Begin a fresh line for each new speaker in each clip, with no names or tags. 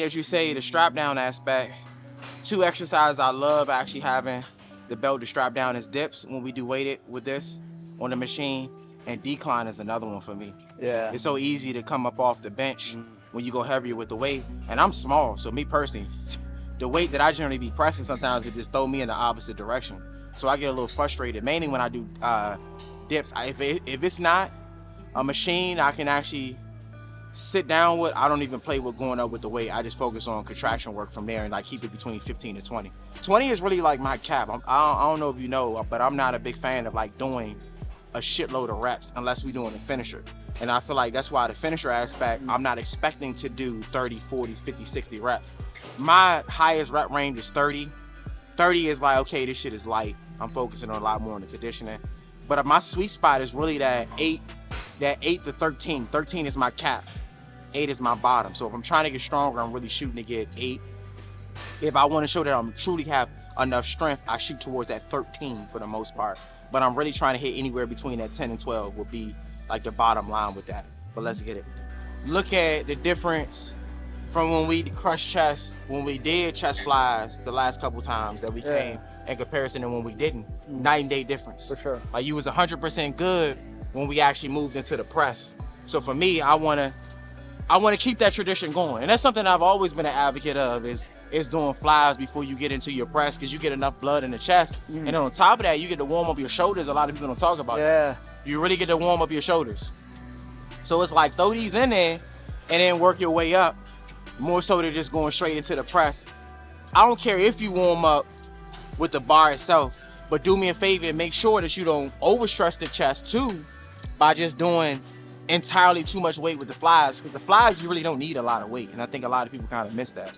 As you say, the strap down aspect, two exercises I love actually having the belt to strap down is dips when we do weighted with this on the machine, and decline is another one for me.
Yeah.
It's so easy to come up off the bench when you go heavier with the weight, and I'm small, so me personally, the weight that I generally be pressing sometimes it just throw me in the opposite direction. So I get a little frustrated, mainly when I do dips. If it's not a machine I can actually sit down with, I don't even play with going up with the weight. I just focus on contraction work from there and like keep it between 15 to 20. 20 is really like my cap. I don't know if you know, but I'm not a big fan of like doing a shitload of reps unless we're doing a finisher. And I feel like that's why the finisher aspect, I'm not expecting to do 30, 40, 50, 60 reps. My highest rep range is 30. 30 is like, okay, this shit is light. I'm focusing on a lot more on the conditioning. But my sweet spot is really that 8 to 13. 13 is my cap. 8 is my bottom. So if I'm trying to get stronger, I'm really shooting to get 8. If I want to show that I'm truly have enough strength, I shoot towards that 13 for the most part. But I'm really trying to hit anywhere between that 10 and 12 will be like the bottom line with that. But let's get it. Look at the difference from when we crushed chest, when we did chest flies the last couple times that we came in comparison to when we didn't. Night and day difference.
For sure.
Like you was 100% good when we actually moved into the press. So for me, I want to keep that tradition going. And that's something I've always been an advocate of is doing flies before you get into your press because you get enough blood in the chest. And then on top of that, you get to warm up your shoulders. A lot of people don't talk about that. You really get to warm up your shoulders. So it's like throw these in there and then work your way up, more so than just going straight into the press. I don't care if you warm up with the bar itself, but do me a favor and make sure that you don't overstress the chest too by just doing entirely too much weight with the flies, because the flies you really don't need a lot of weight, and I think a lot of people kind of miss that.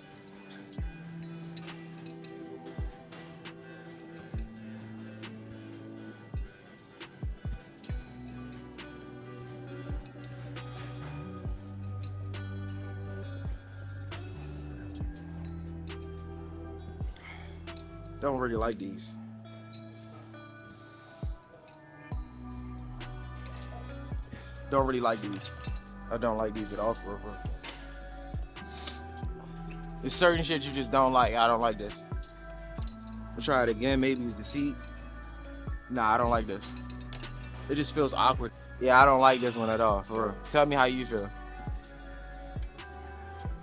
Don't really like these. Don't really like these. I don't like these at all for real. There's certain shit you just don't like. I don't like this. We'll try it again. Maybe it's the seat. Nah, I don't like this. It just feels awkward. Yeah, I don't like this one at all. For real. Tell me how you feel.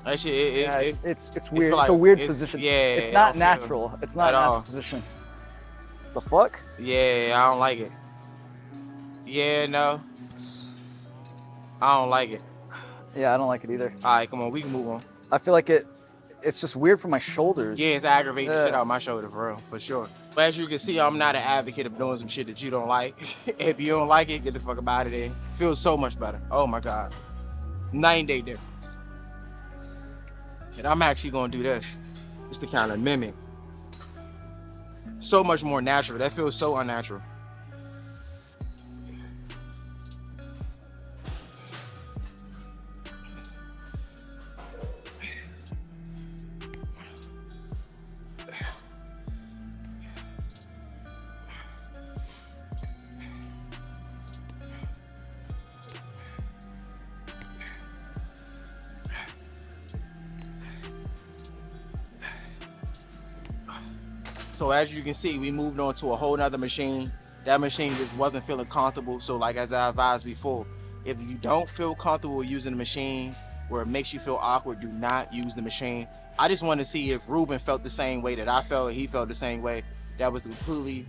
Actually,
it's weird.
like
It's a weird
it's-
position.
yeah,
it's
I
not
don't feel
natural. It's not
at
a natural
all.
position. The fuck?
Yeah, I don't like it. Yeah, no. I don't like it.
Yeah, I don't like it either.
All right, come on, we can move on.
I feel like it's just weird for my shoulders.
Yeah, it's aggravating the shit out of my shoulder, for real, for sure. But as you can see, I'm not an advocate of doing some shit that you don't like. If you don't like it, get the fuck about it there. Feels so much better. Oh my God. 9-day difference. And I'm actually gonna do this just to kind of mimic. So much more natural. That feels so unnatural. So as you can see, we moved on to a whole nother machine. That machine just wasn't feeling comfortable. So like as I advised before, if you don't feel comfortable using the machine where it makes you feel awkward, do not use the machine. I just wanted to see if Ruben felt the same way that I felt, he felt the same way. That was completely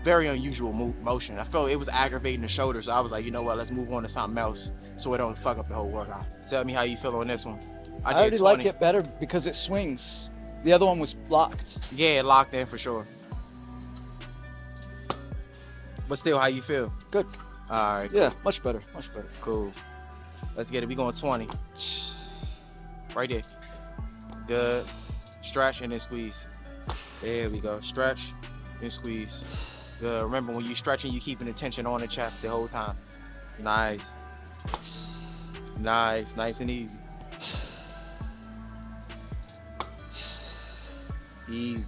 very unusual motion. I felt it was aggravating the shoulder, so I was like, you know what, let's move on to something else so it don't fuck up the whole workout. Tell me how you feel on this one.
I already like it better because it swings. The other one was locked.
Yeah, locked in for sure. But still, how you feel?
Good.
All right.
Yeah, much better. Much better.
Cool. Let's get it. We going 20. Right there. Good. Stretch and then squeeze. There we go. Stretch and squeeze. Good. Remember, when you're stretching, you're keeping the tension on the chest the whole time. Nice. Nice. Nice and easy. Easy.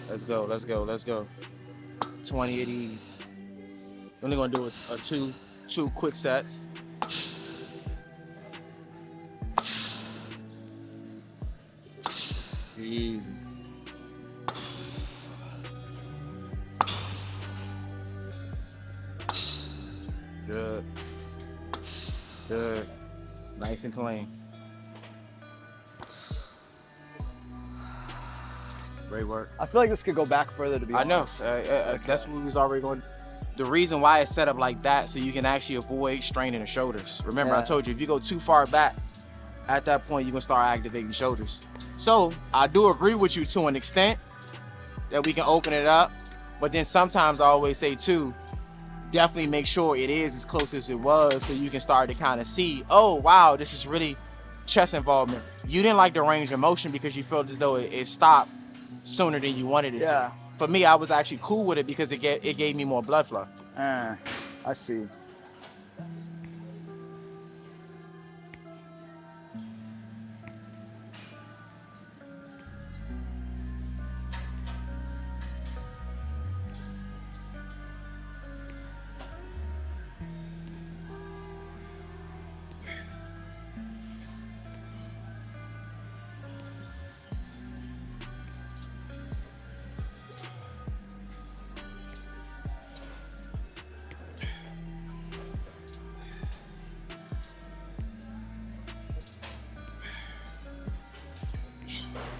Let's go. Let's go. Let's go. 20 of these. We're only gonna do a two quick sets. Easy. Good. Good. Nice and clean. Great work.
I feel like this could go back further, to be
I know.
honest.
That's what we was already going. The reason why it's set up like that, so you can actually avoid straining the shoulders. Remember, I
Yeah.
told you, if you go too far back, at that point, you're going to start activating shoulders. So I do agree with you to an extent that we can open it up. But then sometimes I always say too, definitely make sure it is as close as it was, so you can start to kind of see, oh, wow, this is really chest involvement. You didn't like the range of motion because you felt as though it stopped sooner than you wanted it
Yeah.
to. For me, I was actually cool with it because it gave me more blood flow.
I see.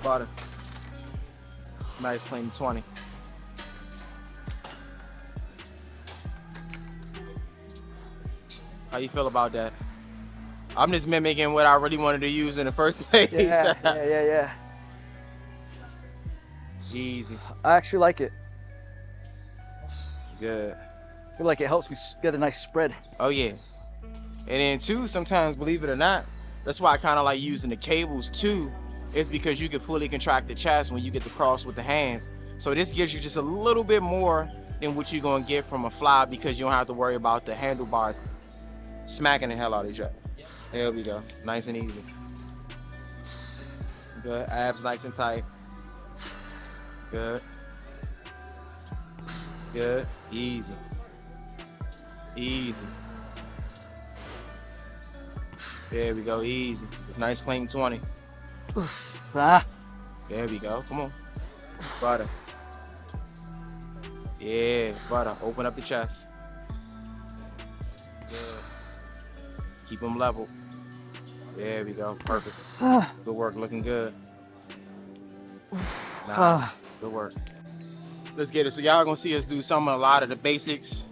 Butter. Nice clean 20. How you feel about that? I'm just mimicking what I really wanted to use in the first place.
Yeah.
Easy.
I actually like it.
Good.
I feel like it helps me get a nice spread.
Oh yeah. And then too, sometimes, believe it or not, that's why I kind of like using the cables too. It's because you can fully contract the chest when you get the cross with the hands. So this gives you just a little bit more than what you're gonna get from a fly, because you don't have to worry about the handlebars smacking the hell out of each other. There we go. Nice and easy. Good. Abs nice and tight. Good. Good. Easy. Easy. There we go. Easy. Nice clean 20. There we go. Come on. Butter. Yeah, butter. Open up the chest. Good. Keep them level. There we go. Perfect. Good work. Looking good. Nice. Good work. Let's get it. So y'all gonna see us do a lot of the basics.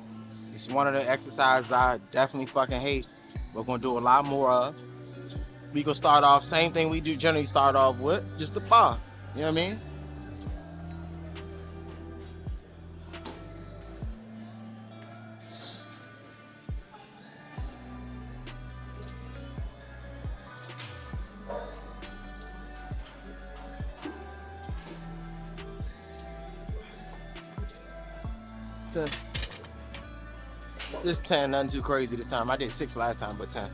It's one of the exercises I definitely fucking hate. We're gonna do a lot more of. We gonna start off, same thing we do generally start off with, just the bar. You know what I mean? This 10, nothing too crazy this time. I did 6 last time, but 10.